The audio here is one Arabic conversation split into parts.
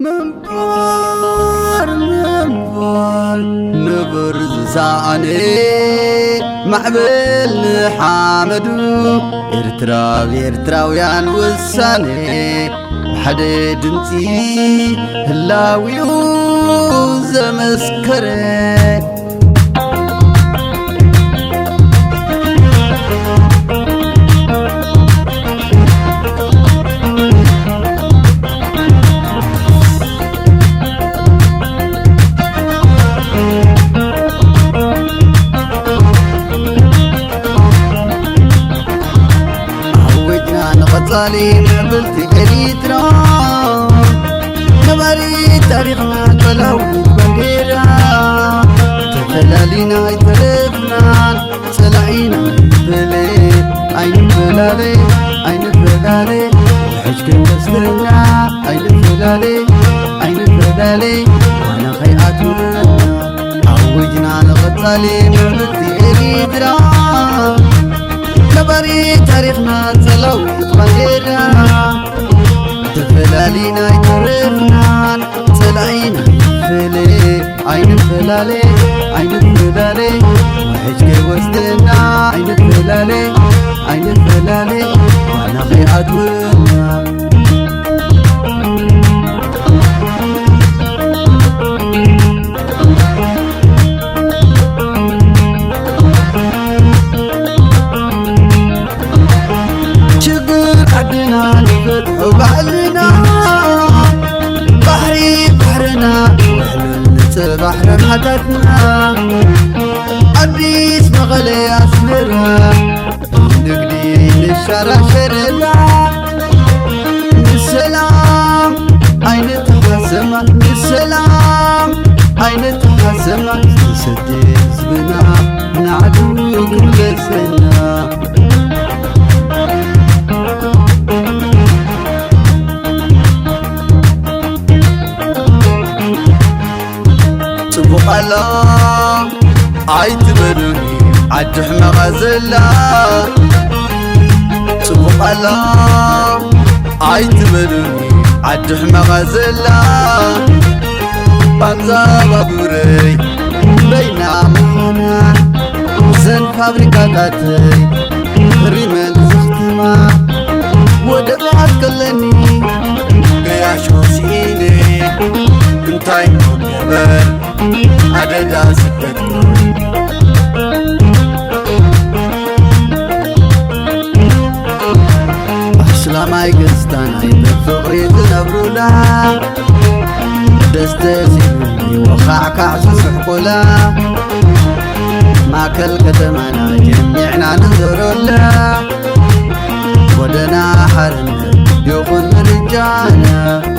منبر نبر زاني معبل حامدو إرتراويان وساني حدا دمتي هلاويو زمسكري صالي نبلتي قريتنا نباري تاريخنا تلاو بنديرا تفلالينا يترفنا سلعينا بلي عين فلالي عين فلالي حجك بسرنا عين فلالي عين فلالي وانا خياتنا عوجنا نغطالي نبلتي قريتنا نباري تاريخنا تلاو بنديرا تفلالينا يترفنا سلعينا فلي عين فلالي عين فلالي وحجك وسطنا عين فلالي عين فلالي وانا خياتنا وبعلنا بحري بحرنا وحلو بحر حدتنا عديس مغلي أسمرها نقدي للشارع شرلا السلام عين تحسما السلام عين تحسما تسدي زبنا نعدو كل سنة الله عيتبرني عدح مغازلا صبح الله عيتبرني عدح مغازلا بانزا بوري بين عمونا زن فابريكاتاتي ريمن زختما ودبعت كلني قياشو سيني كنتاي نوبر عددا سكت أحسلاماي قستاناي بفقري تنبرولا دستزيني وخاعك سحقولا ماكل كتمانا جميعنا ننظرولا ودنا حرنا يوخن رجانا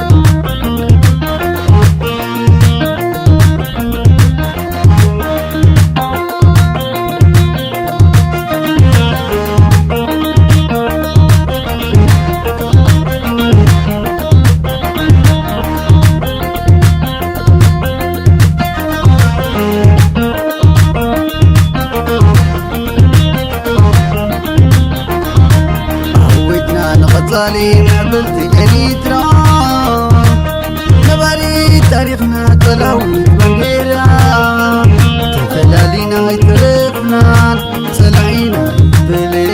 صالي نبلتي قريتنا نباري تاريخنا تلاو بنديرا تفلالينا يترفنا سلعينا بلي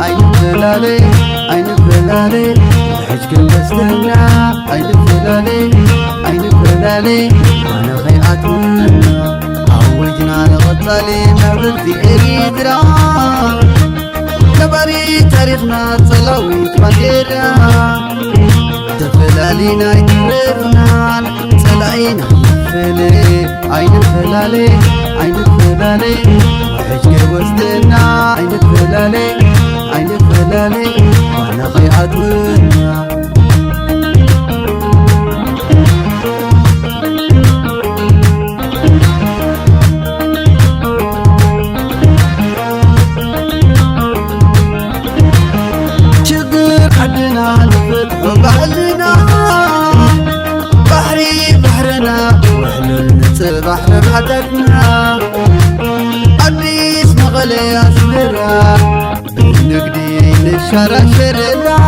عين فلالي عين فلالي حجك بسرنا عين فلالي عين فلالي وانا خياتنا عوجنا نغطالي نبلتي قريتنا نباري تاريخنا تلاوي بنديرا تفلالينا يترفنا سلعينا فلي عين فلالي عين فلالي وحجك وسطنا عين فلالي عين فلالي وانا خياتنا بحر بحدتنا عديس مغلي أسمرها نقدي للشارع شرلا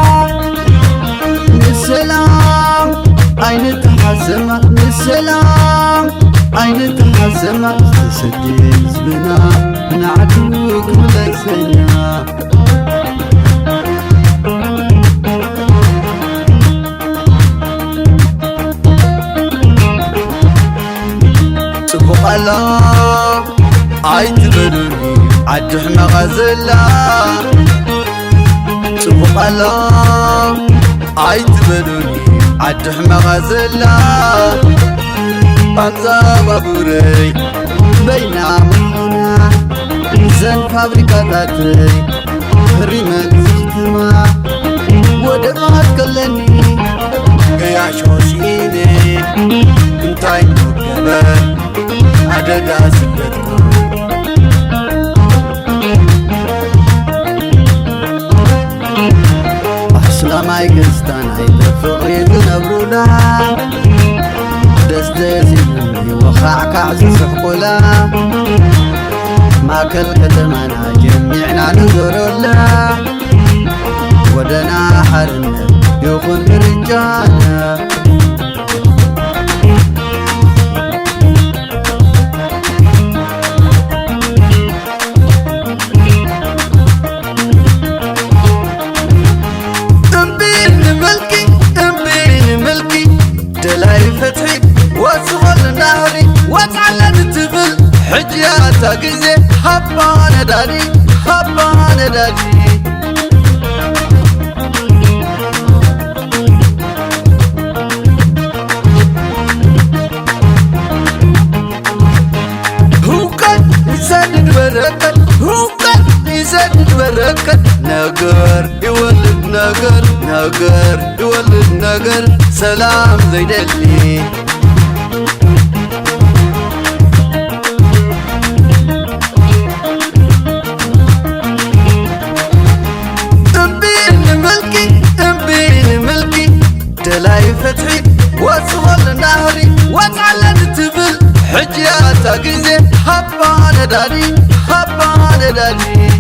السلام عين تحزم بالسلام عين تحزم تسدي زبنا نعدوك مليسنا صبق الله عيتبلوني عدح مغازلا صبق الله عيتبلوني عدح مغازلا أنزا بابوري بين عمونا زن فابريكاتاتي ريمك زجتما ودقات كلني قياش وسيني انتاي مقبل عددا سبتنا أحسلاماي كرستان عيد فقري تنبرولا دستزيني وخاعك عزيز حقولا ما كل كتمانا جميعنا نزورولا ودنا حرنا يخون رجانا حجياتا قزي حبانا دادي حبانا دادي هو كان يسدد بركت هو كان يسدد بركت نقر يولد نقر نقر يولد نقر سلام زي دلي دلاي فتحي وصغل نهري وتعلن تبل حجياتا قزي حبانا دادي حبانا دادي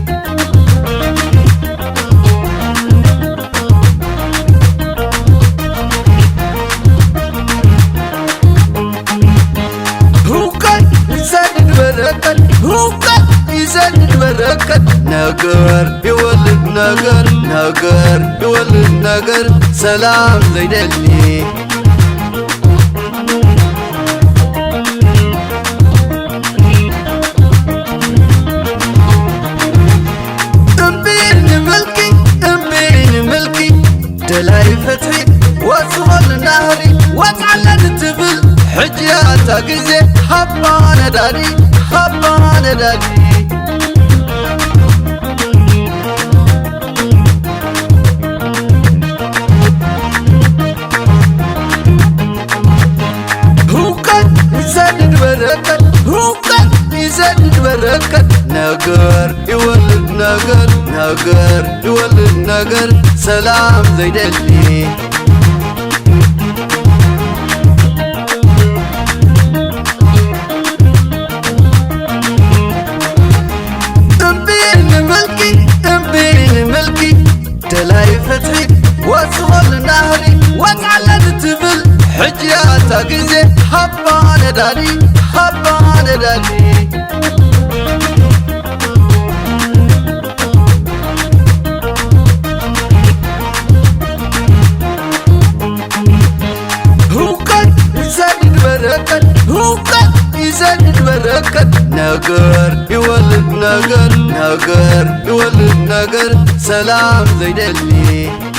هو كان يسدد بركت هو كان يسدد بركت نقر يولد نقر نقر يولد نقر سلام زي دلي امبيني ملكي دلاي فتحي وصغل نهري وتعلن تبل حجياتا قزي حبانا دادي حبانا دادي هو كان يسدد بركت نقر يولد نقر نقر يولد نقر سلام زي دلي امبيني ملكي دلاي فتحي وصغل نهري وتعلن تبل حجياتا قزي حبانا دادي حبانا دادي هو كان يسدد بركت هو كان يسدد بركت نقر يولد نقر نقر يولد نقر سلام زي دلي